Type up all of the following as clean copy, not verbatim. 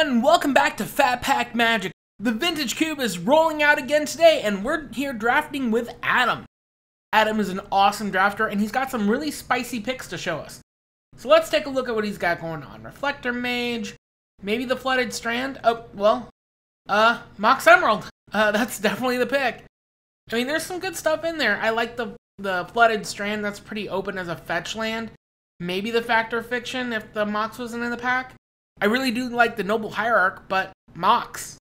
everyone, welcome back to Phat Pack Magic. The Vintage Cube is rolling out again today, and we're here drafting with Adam. Adam is an awesome drafter, and he's got some really spicy picks to show us. So let's take a look at what he's got going on. Reflector Mage, maybe the Flooded Strand. Mox Emerald. That's definitely the pick. I mean, there's some good stuff in there. I like the Flooded Strand. That's pretty open as a fetch land. Maybe the Factor Fiction if the Mox wasn't in the pack. I really do like the Noble Hierarch, but Mox.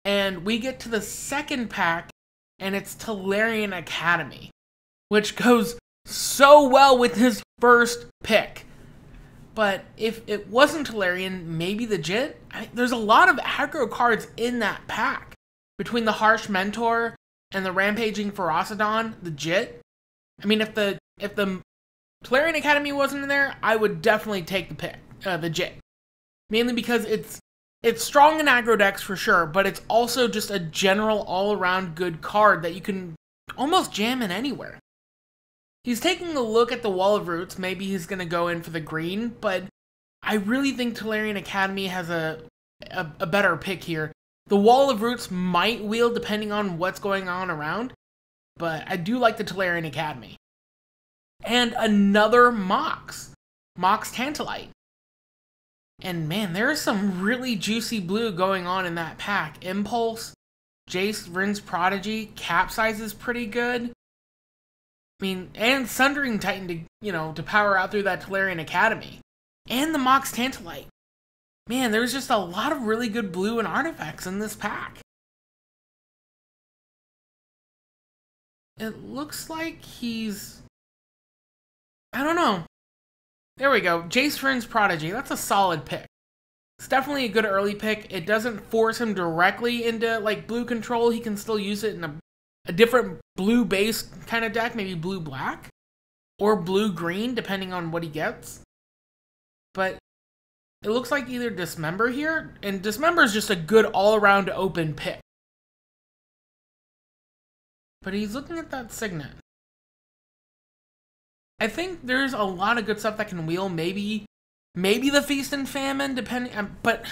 And we get to the second pack, and it's Tolarian Academy, which goes so well with his first pick. But if it wasn't Tolarian, maybe the Jit? There's a lot of aggro cards in that pack. Between the Harsh Mentor and the Rampaging Ferocidon, the Jit. I mean, if the Tolarian Academy wasn't in there, I would definitely take the pick. The Jit. Mainly because it's strong in aggro decks for sure, but it's also just a general all-around good card that you can almost jam in anywhere. He's taking a look at the Wall of Roots. Maybe he's going to go in for the green, but I really think Tolarian Academy has a better pick here. The Wall of Roots might wheel depending on what's going on around, but I do like the Tolarian Academy. And another Mox Tantalite. And man, there's some really juicy blue going on in that pack. Impulse, Jace, Vryn's Prodigy, Capsize is pretty good. I mean, and Sundering Titan to power out through that Tolarian Academy. And the Mox Tantalite. Man, there's just a lot of really good blue and artifacts in this pack. It looks like he's... I don't know. There we go. Jace Vryn's Prodigy. That's a solid pick. It's definitely a good early pick. It doesn't force him directly into like blue control. He can still use it in a different blue-based kind of deck, maybe blue-black or blue-green, depending on what he gets. But it looks like either Dismember here, and Dismember is just a good all-around open pick. But he's looking at that Signet. I think there's a lot of good stuff that can wheel. Maybe the Feast and Famine, depending. But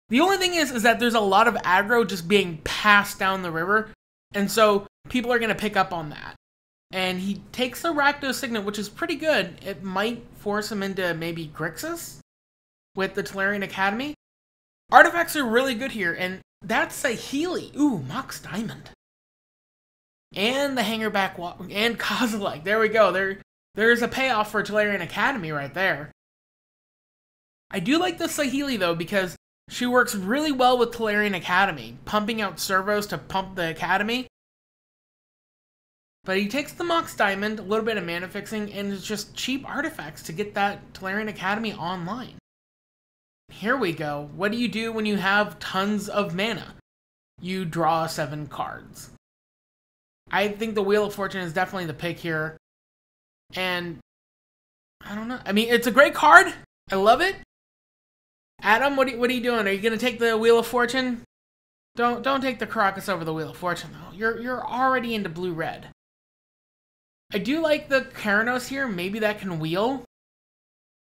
the only thing is that there's a lot of aggro just being passed down the river, and so people are going to pick up on that. And he takes the Rakdos Signet, which is pretty good. It might force him into maybe Grixis with the Tolarian Academy. Artifacts are really good here, and that's a Healy. Ooh, Mox Diamond. And the Hangerback Wall, and Kozilek. There we go. There's a payoff for Tolarian Academy right there. I do like the Saheeli, though, because she works really well with Tolarian Academy, pumping out servos to pump the Academy. But he takes the Mox Diamond, a little bit of mana fixing, and it's just cheap artifacts to get that Tolarian Academy online. Here we go. What do you do when you have tons of mana? You draw 7 cards. I think the Wheel of Fortune is definitely the pick here. And I don't know. I mean, it's a great card. I love it. Adam, what are you doing? Are you going to take the Wheel of Fortune? Don't take the Karakas over the Wheel of Fortune, though. You're already into blue-red. I do like the Keranos here. Maybe that can wheel.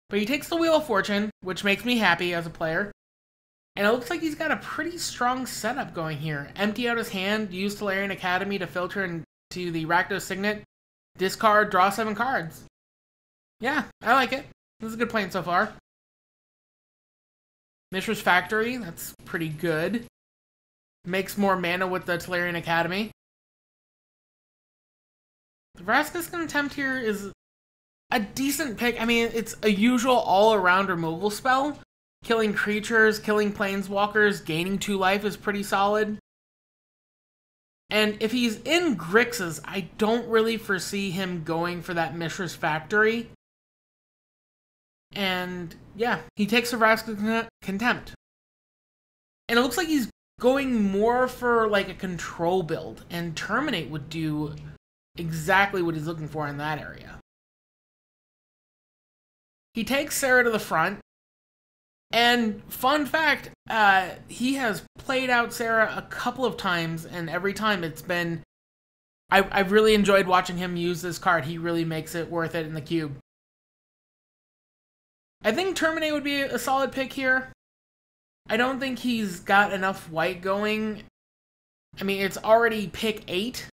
But he takes the Wheel of Fortune, which makes me happy as a player. And it looks like he's got a pretty strong setup going here. Empty out his hand, use Tolarian Academy to filter into the Rakdos Signet, discard, draw 7 cards. Yeah, I like it. This is a good plan so far. Mishra's Factory, that's pretty good. Makes more mana with the Tolarian Academy. The Vraska's Contempt here is a decent pick. I mean, it's a usual all-around removal spell. Killing creatures, killing planeswalkers, gaining 2 life is pretty solid. And if he's in Grixis, I don't really foresee him going for that Mishra's Factory. And yeah, he takes a Vraska's Contempt. And it looks like he's going more for like a control build, and Terminate would do exactly what he's looking for in that area. He takes Sarah to the front. And fun fact, he has played out Sarah a couple of times, and every time it's been... I've really enjoyed watching him use this card. He really makes it worth it in the cube. I think Terminate would be a solid pick here. I don't think he's got enough white going. I mean, it's already pick 8.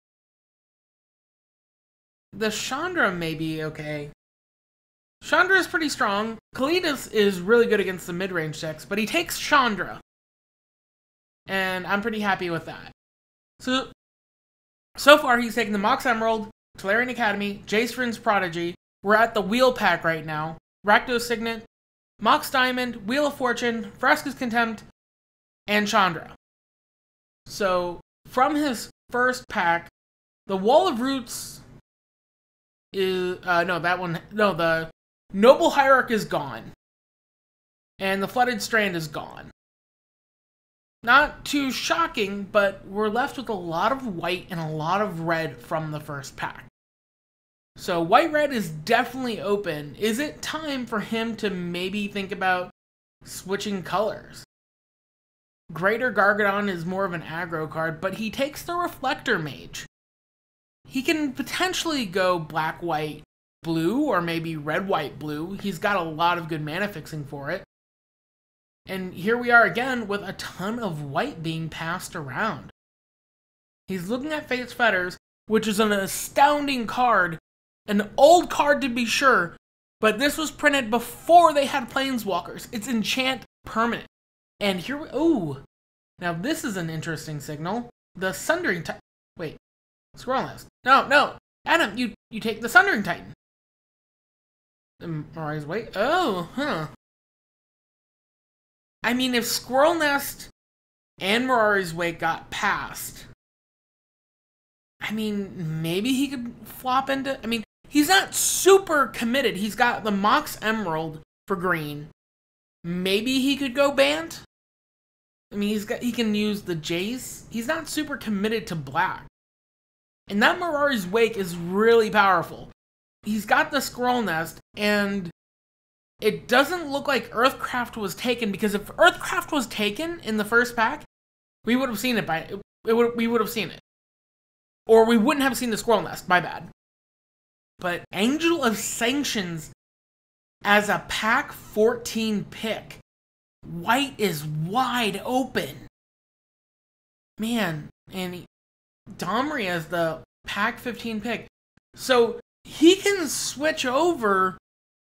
The Chandra may be okay. Chandra is pretty strong. Kalidas is really good against the mid-range decks, but he takes Chandra. And I'm pretty happy with that. So far, he's taken the Mox Emerald, Tolarian Academy, Jace Prodigy. We're at the Wheel pack right now. Rakdos Signet, Mox Diamond, Wheel of Fortune, Vraska's Contempt, and Chandra. So, from his first pack, the Wall of Roots is... the Noble Hierarch is gone. And the Flooded Strand is gone. Not too shocking, but we're left with a lot of white and a lot of red from the first pack. So white-red is definitely open. Is it time for him to maybe think about switching colors? Greater Gargadon is more of an aggro card, but he takes the Reflector Mage. He can potentially go black-white blue, or maybe red-white-blue. He's got a lot of good mana fixing for it. And here we are again with a ton of white being passed around. He's looking at Fate's Fetters, which is an astounding card. An old card to be sure, but this was printed before they had Planeswalkers. It's enchant permanent. And here we... Ooh! Now this is an interesting signal. The Sundering Titan... Wait. Squirrel Nest. No! Adam, you take the Sundering Titan. Mirai's Wake? Oh, huh. I mean, if Squirrel Nest and Mirari's Wake got passed, I mean, maybe he could flop into... I mean, he's not super committed. He's got the Mox Emerald for green. Maybe he could go Bant. I mean, he can use the Jace. He's not super committed to black. And that Mirari's Wake is really powerful. He's got the Squirrel Nest, and it doesn't look like Earthcraft was taken, because if Earthcraft was taken in the first pack, we would have seen it we would have seen it. Or we wouldn't have seen the Squirrel Nest, my bad. But Angel of Sanctions as a pack 14 pick. White is wide open. Man, and Domri as the pack 15 pick. So he can switch over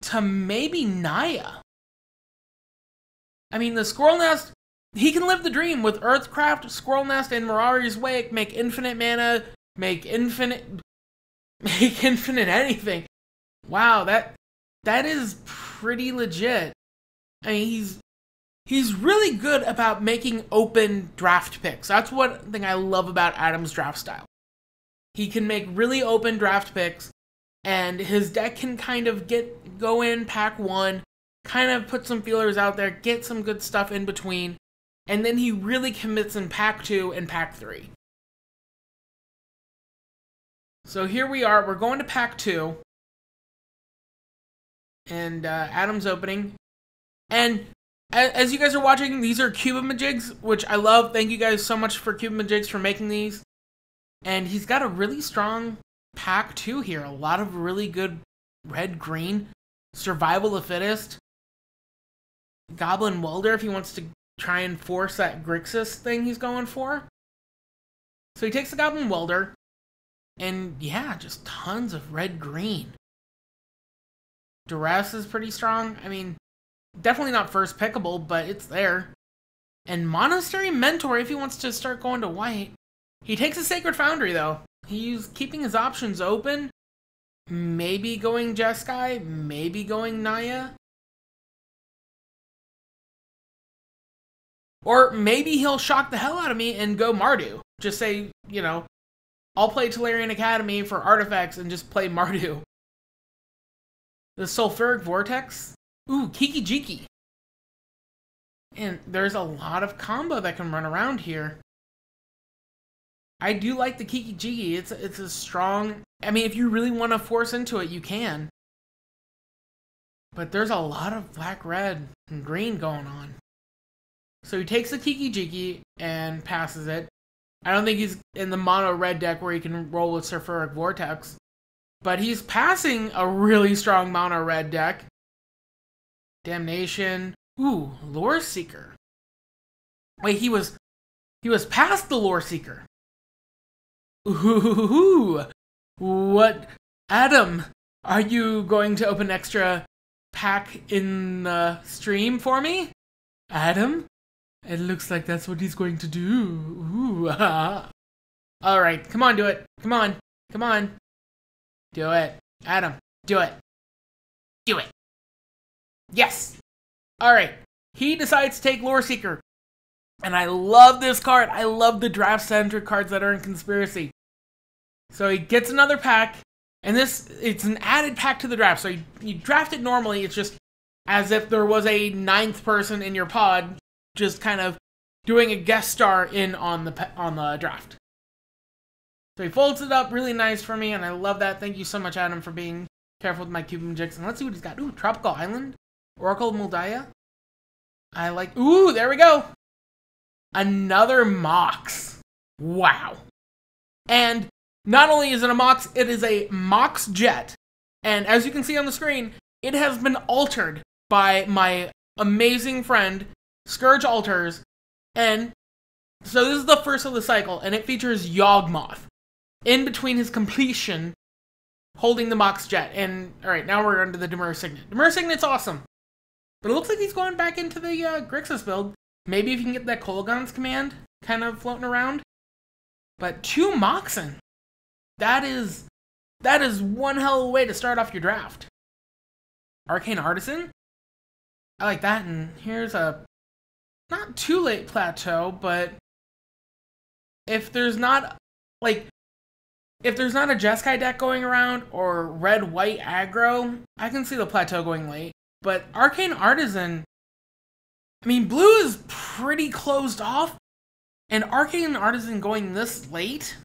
to maybe Naya. I mean, the Squirrel Nest, he can live the dream with Earthcraft, Squirrel Nest, and Mirari's Wake, make infinite mana, make infinite anything. Wow, that is pretty legit. I mean, he's really good about making open draft picks. That's one thing I love about Adam's draft style. He can make really open draft picks, and his deck can kind of go in pack 1, kind of put some feelers out there, get some good stuff in between, and then he really commits in pack 2 and pack 3. So here we are, we're going to pack 2, and Adam's opening, and as you guys are watching, these are Cubamajigs, which I love. Thank you guys so much for Cubamajigs for making these. And he's got a really strong pack 2 here. A lot of really good red-green. Survival of the Fittest. Goblin Welder if he wants to try and force that Grixis thing he's going for. So he takes the Goblin Welder. And yeah, just tons of red-green. Duress is pretty strong. I mean, definitely not first pickable, but it's there. And Monastery Mentor if he wants to start going to white. He takes a Sacred Foundry, though. He's keeping his options open. Maybe going Jeskai, maybe going Naya. Or maybe he'll shock the hell out of me and go Mardu. Just say, I'll play Tolarian Academy for artifacts and just play Mardu. The Sulfuric Vortex. Ooh, Kiki Jiki. And there's a lot of combo that can run around here. I do like the Kiki Jiki. It's a strong... I mean, if you really want to force into it, you can. But there's a lot of black, red, and green going on. So he takes the Kiki Jiki and passes it. I don't think he's in the mono red deck where he can roll with Sulfuric Vortex. But he's passing a really strong mono red deck. Damnation. Ooh, Lore Seeker. Wait, he was past the Lore Seeker. Ooh, what? Adam, are you going to open extra pack in the stream for me? Adam? It looks like that's what he's going to do. Ooh, Alright, come on, do it. Come on. Come on. Do it. Adam, do it. Do it. Yes! Alright, he decides to take Lore Seeker. And I love this card. I love the draft-centric cards that are in Conspiracy. So he gets another pack, and it's an added pack to the draft. So you draft it normally, it's just as if there was a 9th person in your pod, just kind of doing a guest star in on the draft. So he folds it up really nice for me, and I love that. Thank you so much, Adam, for being careful with my Cuban jigs. And let's see what he's got. Ooh, Tropical Island. Oracle of Muldaya. I like... Ooh, there we go. Another Mox. Wow. And not only is it a Mox, it is a Mox Jet. And as you can see on the screen, it has been altered by my amazing friend, Scourge Alters. And so this is the first of the cycle, and it features Yawgmoth in between his completion, holding the Mox Jet. And, alright, now we're under the Demur Signet. Demur Signet's awesome. But it looks like he's going back into the Grixis build. Maybe if you can get that Kolaghan's command kind of floating around. But 2 Moxen. That is one hell of a way to start off your draft. Arcane Artisan. I like that. And here's a not too late plateau, but if there's not a Jeskai deck going around or red-white aggro, I can see the plateau going late. But Arcane Artisan, I mean, blue is pretty closed off, and Arcane Artisan going this late,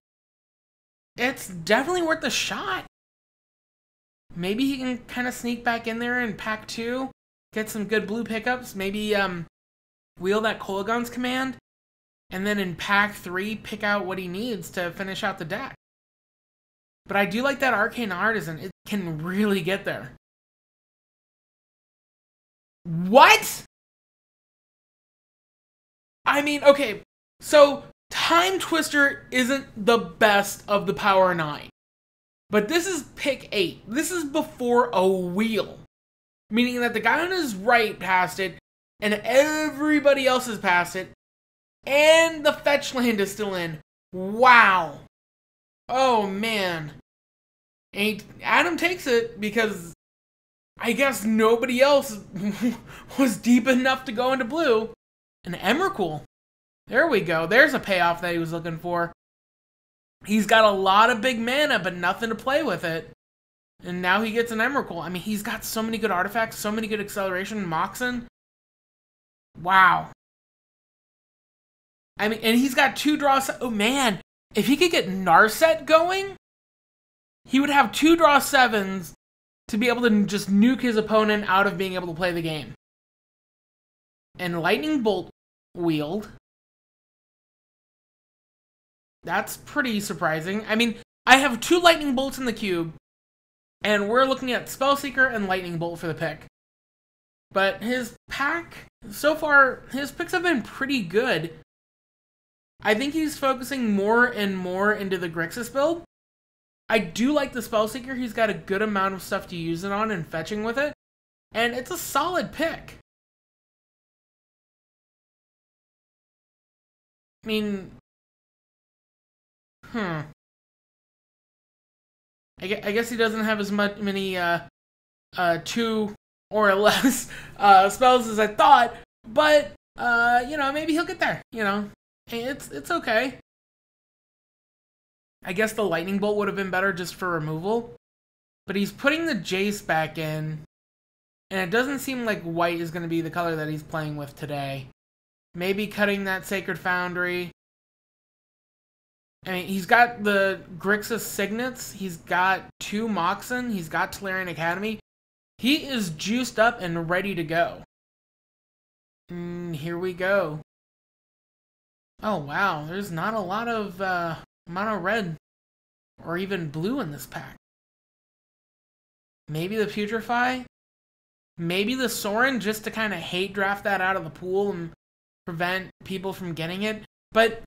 it's definitely worth a shot. Maybe he can kind of sneak back in there in pack 2, get some good blue pickups, maybe wheel that Kolaghan's command, and then in pack 3, pick out what he needs to finish out the deck. But I do like that Arcane Artisan. It can really get there. What? I mean, okay, so Time Twister isn't the best of the Power 9. But this is pick 8. This is before a wheel. Meaning that the guy on his right passed it, and everybody else has passed it, and the fetch land is still in. Wow. Oh, man. And Adam takes it because I guess nobody else was deep enough to go into blue. An Emrakul. There we go. There's a payoff that he was looking for. He's got a lot of big mana, but nothing to play with it. And now he gets an Emrakul. I mean, he's got so many good artifacts, so many good acceleration, Moxen. Wow. I mean, and he's got 2 draws. Oh, man. If he could get Narset going, he would have 2 draw 7s to be able to just nuke his opponent out of being able to play the game. And Lightning Bolt wield. That's pretty surprising. I mean, I have 2 Lightning Bolts in the cube, and we're looking at Spellseeker and Lightning Bolt for the pick. But his pack, so far, his picks have been pretty good. I think he's focusing more and more into the Grixis build. I do like the Spellseeker. He's got a good amount of stuff to use it on and fetching with it. And it's a solid pick. I mean... I guess he doesn't have as many 2 or less spells as I thought, but maybe he'll get there. It's okay. I guess the Lightning Bolt would have been better just for removal, but he's putting the Jace back in, and it doesn't seem like white is going to be the color that he's playing with today. Maybe cutting that Sacred Foundry. I mean, he's got the Grixis Signets, he's got 2 Moxen, he's got Tolarian Academy. He is juiced up and ready to go. Here we go. Oh wow, there's not a lot of mono red or even blue in this pack. Maybe the Putrefy? Maybe the Sorin just to kind of hate draft that out of the pool and prevent people from getting it. But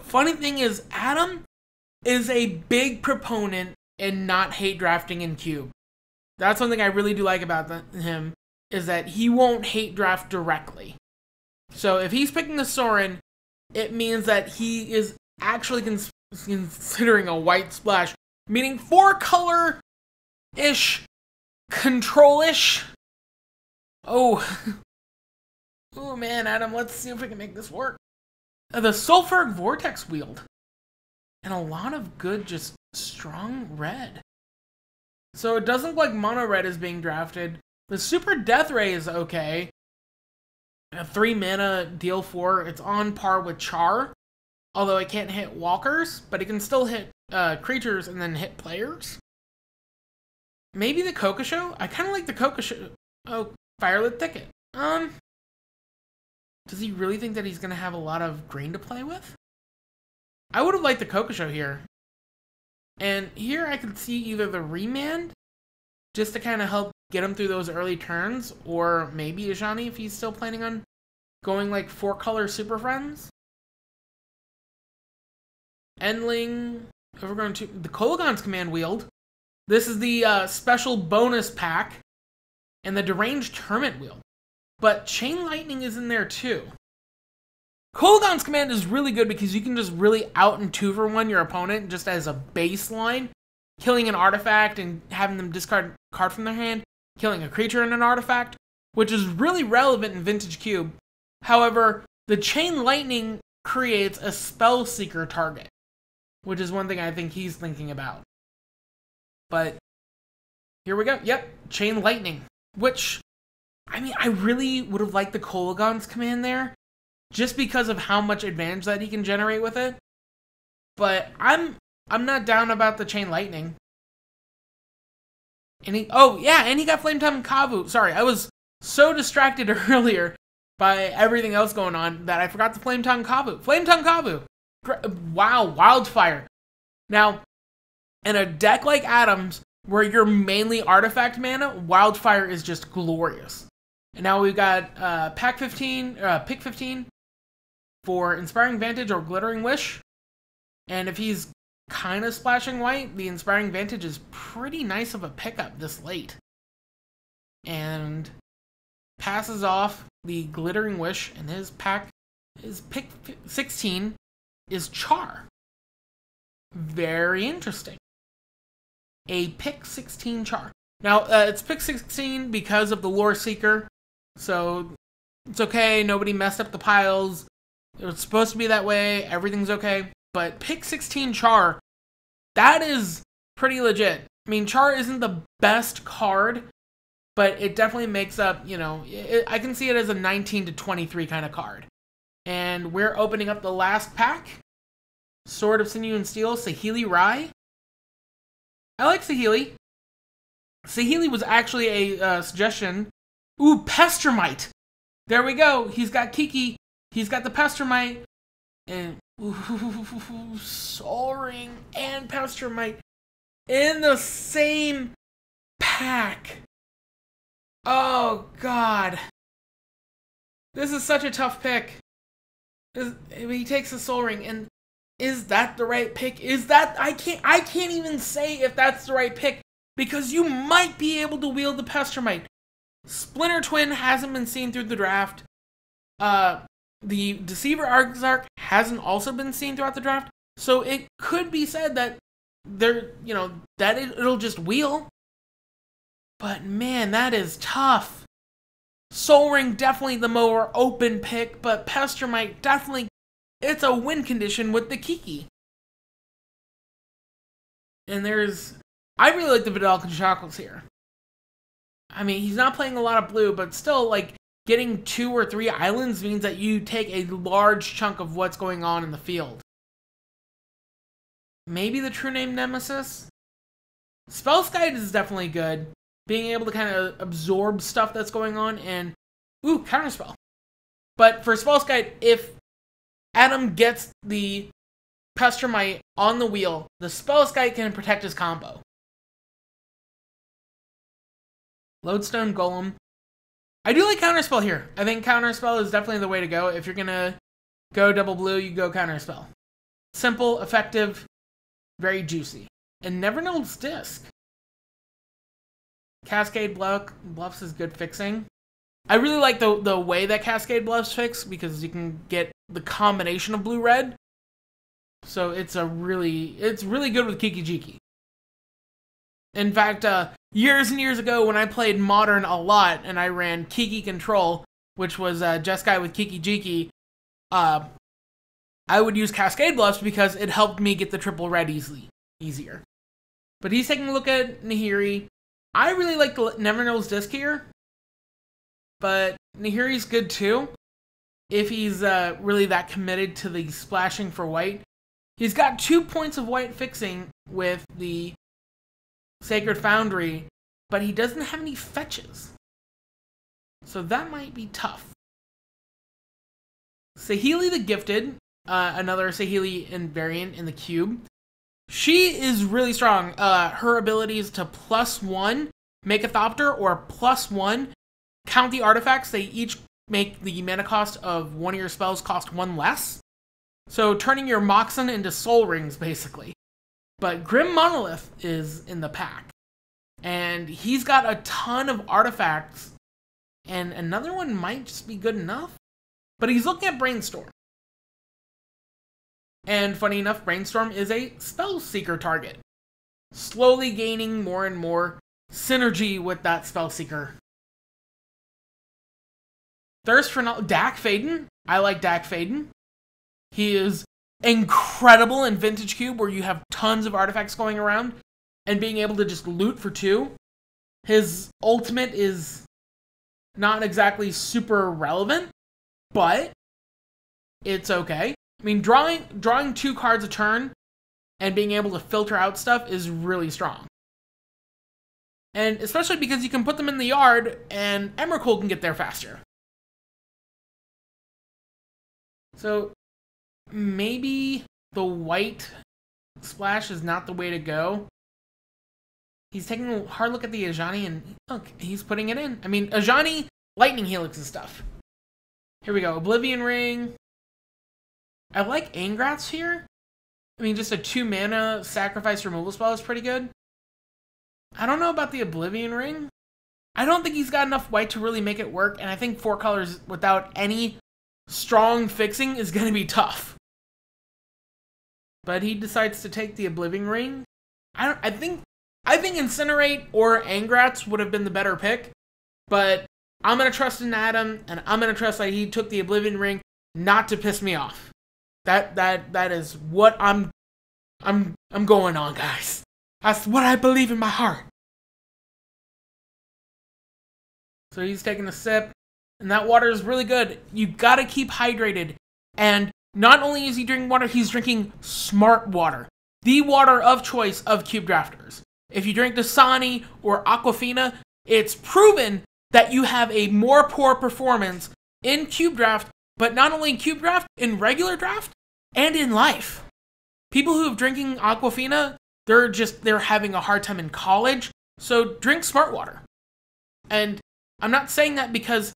funny thing is, Adam is a big proponent in not hate drafting in Cube. That's one thing I really do like about him, is that he won't hate draft directly. So if he's picking the Sorin, it means that he is actually considering a white splash, meaning 4-color-ish, control-ish. Oh man, Adam, let's see if we can make this work. The Sulfuric Vortex wield. And a lot of good, just strong red. So it doesn't look like mono red is being drafted. The Super Death Ray is okay. A 3 mana, deal 4. It's on par with Char. Although it can't hit walkers, but it can still hit creatures and then hit players. Maybe the Kokosho? I kind of like the Kokosho. Oh, Firelit Thicket. Does he really think that he's going to have a lot of green to play with? I would have liked the Kokosho here. And here I could see either the Remand, just to kind of help get him through those early turns, or maybe Ajani if he's still planning on going like 4-color Super Friends. Endling, overgrown to the Kolaghan's Command Wield. This is the special bonus pack, and the Deranged Hermit Wield. But Chain Lightning is in there too. Kolaghan's Command is really good because you can just really out and 2-for-1 your opponent just as a baseline, killing an artifact and having them discard a card from their hand, killing a creature and an artifact, which is really relevant in Vintage Cube. However, the Chain Lightning creates a Spellseeker target, which is one thing I think he's thinking about. But here we go. Yep, Chain Lightning, which, I mean, I really would have liked the Kolaghan's Command there, just because of how much advantage that he can generate with it. But I'm not down about the Chain Lightning. And he got Flametongue Kavu. Sorry, I was so distracted earlier by everything else going on that I forgot the Flametongue Kavu. Flametongue Kavu. Wow, Wildfire. Now, in a deck like Adam's, where you're mainly artifact mana, Wildfire is just glorious. And now we've got pick 15 for Inspiring Vantage or Glittering Wish. And if he's kind of splashing white, the Inspiring Vantage is pretty nice of a pickup this late. And passes off the Glittering Wish, and his pick 16 is Char. Very interesting. A pick 16 Char. Now, it's pick 16 because of the Lore Seeker, so it's okay, nobody messed up the piles. It was supposed to be that way, everything's okay. But pick 16 Char, that is pretty legit. I mean, Char isn't the best card, but it definitely makes up, I can see it as a 19 to 23 kind of card. And we're opening up the last pack. Sword of Sinew and Steel, Saheeli Rai. I like Saheeli. Saheeli was actually a suggestion. Ooh, Pestermite. There we go. He's got Kiki. He's got the Pestermite. And Sol Ring and Pestermite in the same pack. Oh, God. This is such a tough pick. He takes the Sol Ring, and is that the right pick? I can't even say if that's the right pick, because you might be able to wield the Pestermite. Splinter Twin hasn't been seen through the draft. The Deceiver Arxarch hasn't also been seen throughout the draft. So it could be said that it'll just wheel. But man, that is tough. Sol Ring definitely the more open pick, but Pestermite definitely, it's a win condition with the Kiki. And I really like the Vidalcan Shackles here. I mean, he's not playing a lot of blue, but still, getting 2 or 3 islands means that you take a large chunk of what's going on in the field. Maybe the True Name Nemesis? Spellskite is definitely good. Being able to kind of absorb stuff that's going on, and Counterspell. But for Spellskite, if Adam gets the Pestermite on the wheel, the Spellskite can protect his combo. Lodestone Golem. I do like Counterspell here. I think Counterspell is definitely the way to go. If you're going to go double blue, you go Counterspell. Simple, effective, very juicy. And Never Knows Disc. Cascade Bluffs is good fixing. I really like the way that Cascade Bluffs fix because you can get the combination of blue-red. So it's really good with Kiki Jiki. In fact, years and years ago when I played Modern a lot and I ran Kiki Control, which was Jeskai with Kiki Jiki, I would use Cascade Bluffs because it helped me get the triple red easier. But he's taking a look at Nahiri. I really like the Never Knows Disc here, but Nahiri's good too if he's really that committed to the splashing for white. He's got 2 points of white fixing with the Sacred Foundry, but he doesn't have any fetches. So that might be tough. Saheeli the Gifted, another Saheeli invariant in the cube. She is really strong. Her abilities to +1 make a Thopter or +1 count the artifacts. They each make the mana cost of one of your spells cost 1 less. So turning your Moxen into Soul Rings, basically. But Grim Monolith is in the pack. And he's got a ton of artifacts. And another one might just be good enough. But he's looking at Brainstorm. And funny enough, Brainstorm is a Spellseeker target. Slowly gaining more and more synergy with that Spellseeker. Thirst for Knowledge. Dak Faden. I like Dak Faden. He is incredible in Vintage Cube where you have tons of artifacts going around and being able to just loot for 2. His ultimate is not exactly super relevant, but it's okay. I mean, drawing 2 cards a turn and being able to filter out stuff is really strong. And especially because you can put them in the yard and Emrakul can get there faster. So maybe the white splash is not the way to go. He's taking a hard look at the Ajani and look, he's putting it in. I mean, Ajani, Lightning Helix and stuff. Here we go, Oblivion Ring. I like Angrats here. I mean, just a 2 mana sacrifice removal spell is pretty good. I don't know about the Oblivion Ring. I don't think he's got enough white to really make it work, and I think 4 colors without any strong fixing is going to be tough. But he decides to take the Oblivion Ring. I think Incinerate or Angrats would have been the better pick, but I'm going to trust in Adam, and I'm going to trust that he took the Oblivion Ring not to piss me off. That is what I'm going on, guys. That's what I believe in my heart. So he's taking a sip, and that water is really good. You gotta keep hydrated. And not only is he drinking water, he's drinking smart water. The water of choice of cube drafters. If you drink Dasani or Aquafina, it's proven that you have a more poor performance in cube draft, but not only in cube draft, in regular draft, and in life. People who have drinking Aquafina, they're having a hard time in college, so drink smart water. And I'm not saying that because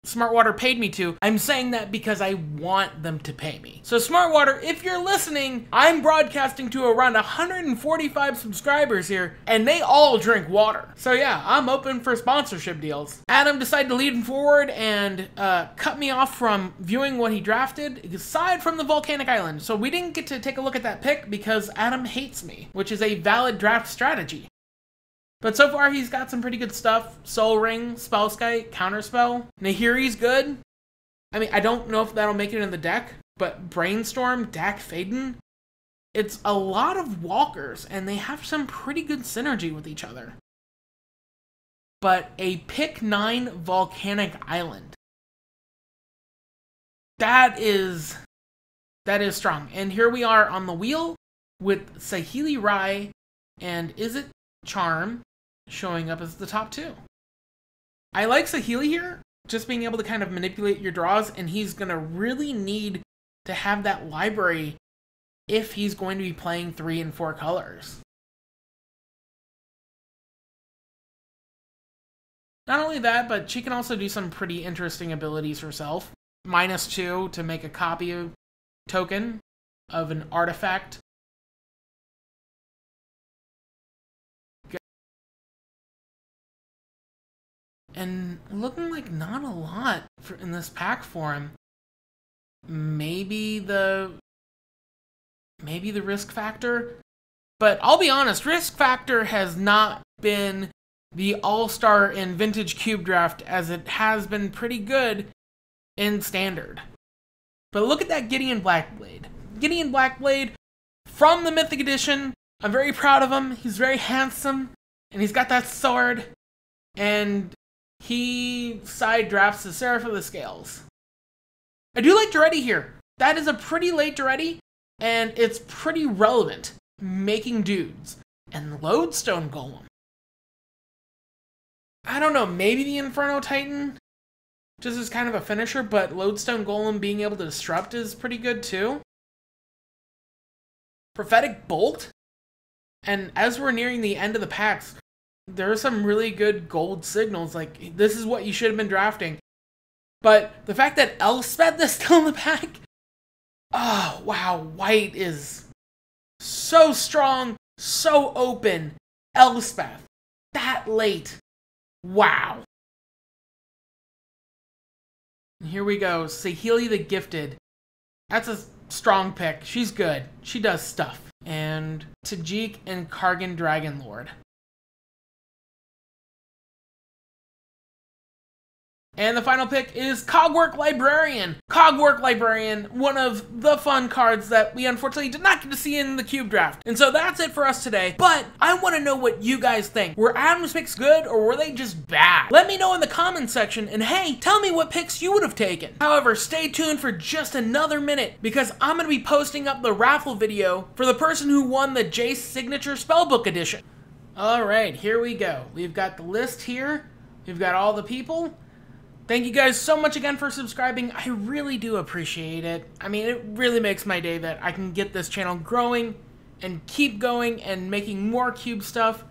Smart Water paid me to. I'm saying that because I want them to pay me. So Smart Water, if you're listening, I'm broadcasting to around 145 subscribers here, and they all drink water. So yeah, I'm open for sponsorship deals. Adam decided to lead forward and cut me off from viewing what he drafted, aside from the Volcanic Island. So we didn't get to take a look at that pick because Adam hates me, which is a valid draft strategy. But so far, he's got some pretty good stuff. Soul Ring, Spellskite, Counterspell. Nahiri's good. I mean, I don't know if that'll make it in the deck, but Brainstorm, Dak Faden, it's a lot of walkers, and they have some pretty good synergy with each other. But a pick 9 Volcanic Island. That is strong. And here we are on the wheel with Saheeli Rai and Izzet Charm showing up as the top 2. I like Saheeli here, just being able to kind of manipulate your draws, and he's going to really need to have that library if he's going to be playing 3 and 4 colors. Not only that, but she can also do some pretty interesting abilities herself. -2 to make a copy of token of an artifact. And looking like not a lot in this pack for him. Maybe the risk factor. But I'll be honest, risk factor has not been the all-star in Vintage Cube Draft as it has been pretty good in Standard. But look at that Gideon Blackblade. Gideon Blackblade from the Mythic Edition. I'm very proud of him. He's very handsome. And he's got that sword. And he side drafts the Seraph of the Scales. I do like Duretti here. That is a pretty late Duretti. And it's pretty relevant. Making dudes. And Lodestone Golem. I don't know, maybe the Inferno Titan just as kind of a finisher, but Lodestone Golem being able to disrupt is pretty good too. Prophetic Bolt. And as we're nearing the end of the packs, there are some really good gold signals, like this is what you should have been drafting. But the fact that Elspeth is still in the pack, oh wow, white is so strong, so open. Elspeth, that late. Wow. And here we go. Saheeli the Gifted. That's a strong pick. She's good. She does stuff. And Tajik and Kargan Dragonlord. And the final pick is Cogwork Librarian. Cogwork Librarian, one of the fun cards that we unfortunately did not get to see in the Cube Draft. And so that's it for us today. But I want to know what you guys think. Were Adam's picks good or were they just bad? Let me know in the comments section. And hey, tell me what picks you would have taken. However, stay tuned for just another minute because I'm going to be posting up the raffle video for the person who won the Jace Signature Spellbook Edition. All right, here we go. We've got the list here. We've got all the people. Thank you guys so much again for subscribing. I really do appreciate it. I mean, it really makes my day that I can get this channel growing and keep going and making more cube stuff.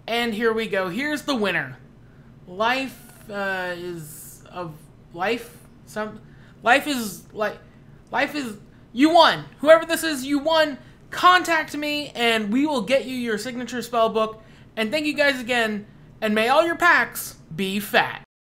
And here we go. Here's the winner. Life is you won. Whoever this is, you won. Contact me and we will get you your signature spell book. And thank you guys again. And may all your packs be fat.